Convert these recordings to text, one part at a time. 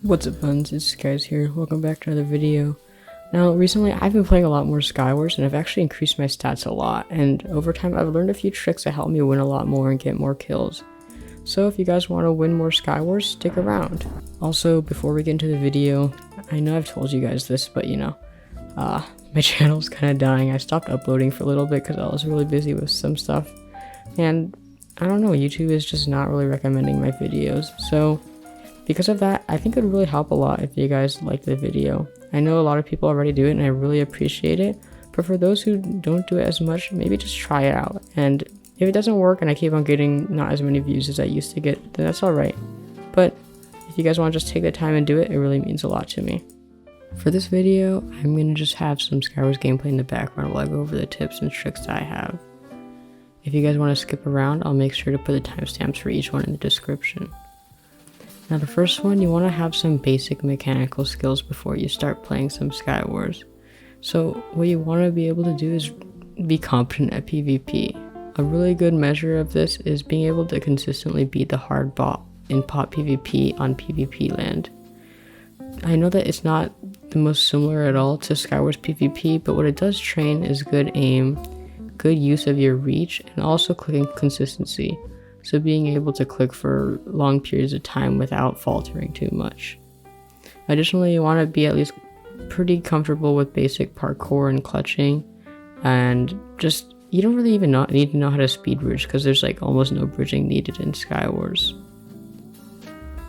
What's up, buns? It's Guys here. Welcome back to another video. Now, recently I've been playing a lot more SKYWARS and I've actually increased my stats a lot, and over time I've learned a few tricks that help me win a lot more and get more kills. So if you guys want to win more SKYWARS, stick around. Also, before we get into the video, I know I've told you guys this, but my channel's kind of dying. I stopped uploading for a little bit because I was really busy with some stuff, and I don't know, YouTube is just not really recommending my videos. So because of that, I think it would really help a lot if you guys like the video. I know a lot of people already do it and I really appreciate it, but for those who don't do it as much, maybe just try it out. And if it doesn't work and I keep on getting not as many views as I used to get, then that's alright. But if you guys want to just take the time and do it, it really means a lot to me. For this video, I'm going to just have some SKYWARS gameplay in the background while I go over the tips and tricks that I have. If you guys want to skip around, I'll make sure to put the timestamps for each one in the description. Now the first one, you want to have some basic mechanical skills before you start playing some SKYWARS. So what you want to be able to do is be competent at PvP. A really good measure of this is being able to consistently beat the hard bot in pop PvP on PvP land. I know that it's not the most similar at all to SKYWARS PvP, but what it does train is good aim, good use of your reach, and also clicking consistency. So being able to click for long periods of time without faltering too much. Additionally, you want to be at least pretty comfortable with basic parkour and clutching, and just, you don't really even need to know how to speed bridge because there's like almost no bridging needed in SKYWARS.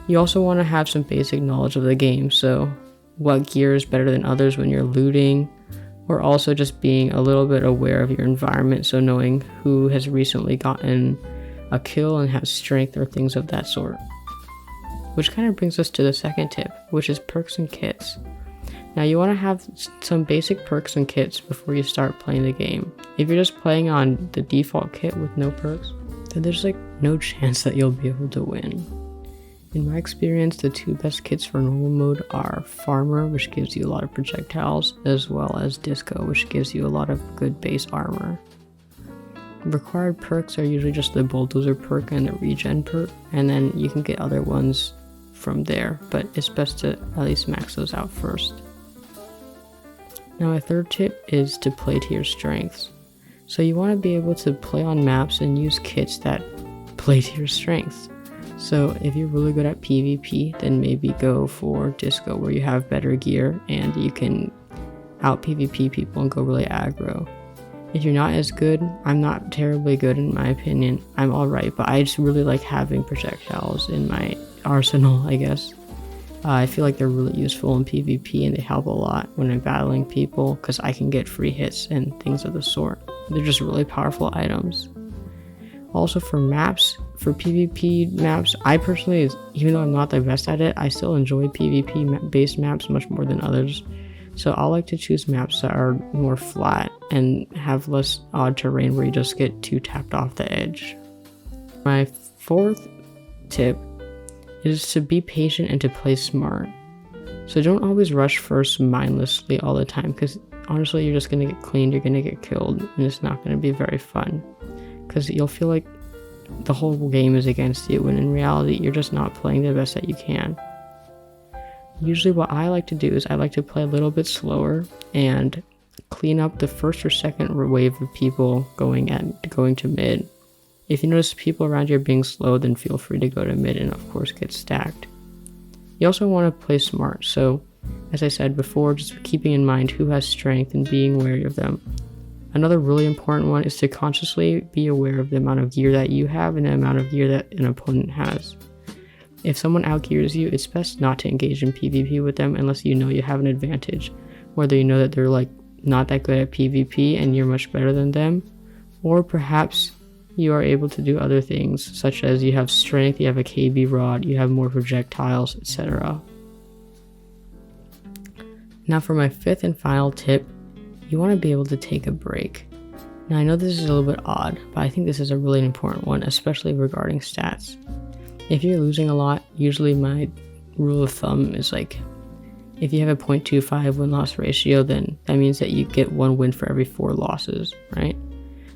You also want to have some basic knowledge of the game, so what gear is better than others when you're looting, or also just being a little bit aware of your environment, so knowing who has recently gotten a kill and has strength or things of that sort. Which kind of brings us to the second tip, which is perks and kits. Now you want to have some basic perks and kits before you start playing the game. If you're just playing on the default kit with no perks, then there's like no chance that you'll be able to win. In my experience, the two best kits for normal mode are Farmer, which gives you a lot of projectiles, as well as Disco, which gives you a lot of good base armor. Required perks are usually just the bulldozer perk and the regen perk, and then you can get other ones from there, but it's best to at least max those out first. Now my third tip is to play to your strengths. So you want to be able to play on maps and use kits that play to your strengths. So if you're really good at PvP, then maybe go for Disco, where you have better gear and you can out PvP people and go really aggro. If you're not as good, I'm not terribly good in my opinion. I'm alright, but I just really like having projectiles in my arsenal, I guess. I feel like they're really useful in PvP and they help a lot when I'm battling people because I can get free hits and things of the sort. They're just really powerful items. Also for maps, for PvP maps, I personally, even though I'm not the best at it, I still enjoy PvP based maps much more than others. So I like to choose maps that are more flat and have less odd terrain where you just get too tapped off the edge. My fourth tip is to be patient and to play smart. So don't always rush first mindlessly all the time, because honestly you're just going to get cleaned, you're going to get killed, and it's not going to be very fun. Because you'll feel like the whole game is against you, when in reality you're just not playing the best that you can. Usually what I like to do is I like to play a little bit slower and clean up the first or second wave of people going to mid. If you notice people around you are being slow, then feel free to go to mid and of course get stacked. You also want to play smart, so as I said before, just keeping in mind who has strength and being wary of them. Another really important one is to consciously be aware of the amount of gear that you have and the amount of gear that an opponent has. If someone outgears you, it's best not to engage in PvP with them unless you know you have an advantage. Whether you know that they're like not that good at PvP and you're much better than them, or perhaps you are able to do other things, such as you have strength, you have a KB rod, you have more projectiles, etc. Now for my fifth and final tip, you want to be able to take a break. Now I know this is a little bit odd, but I think this is a really important one, especially regarding stats. If you're losing a lot, usually my rule of thumb is like, if you have a 0.25 win-loss ratio, then that means that you get 1 win for every 4 losses, right?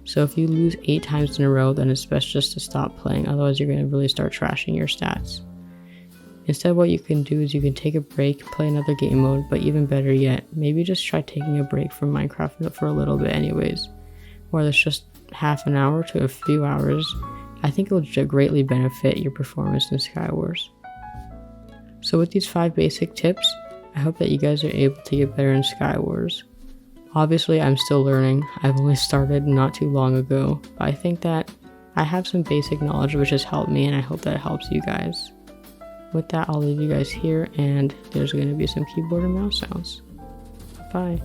So if you lose 8 times in a row, then it's best just to stop playing, otherwise you're going to really start trashing your stats. Instead, what you can do is you can take a break, play another game mode, but even better yet, maybe just try taking a break from Minecraft for a little bit anyways. Whether it's just half an hour to a few hours, I think it will greatly benefit your performance in SKYWARS. So with these 5 basic tips, I hope that you guys are able to get better in SKYWARS. Obviously, I'm still learning. I've only started not too long ago, but I think that I have some basic knowledge which has helped me, and I hope that it helps you guys. With that, I'll leave you guys here, and there's going to be some keyboard and mouse sounds. Bye.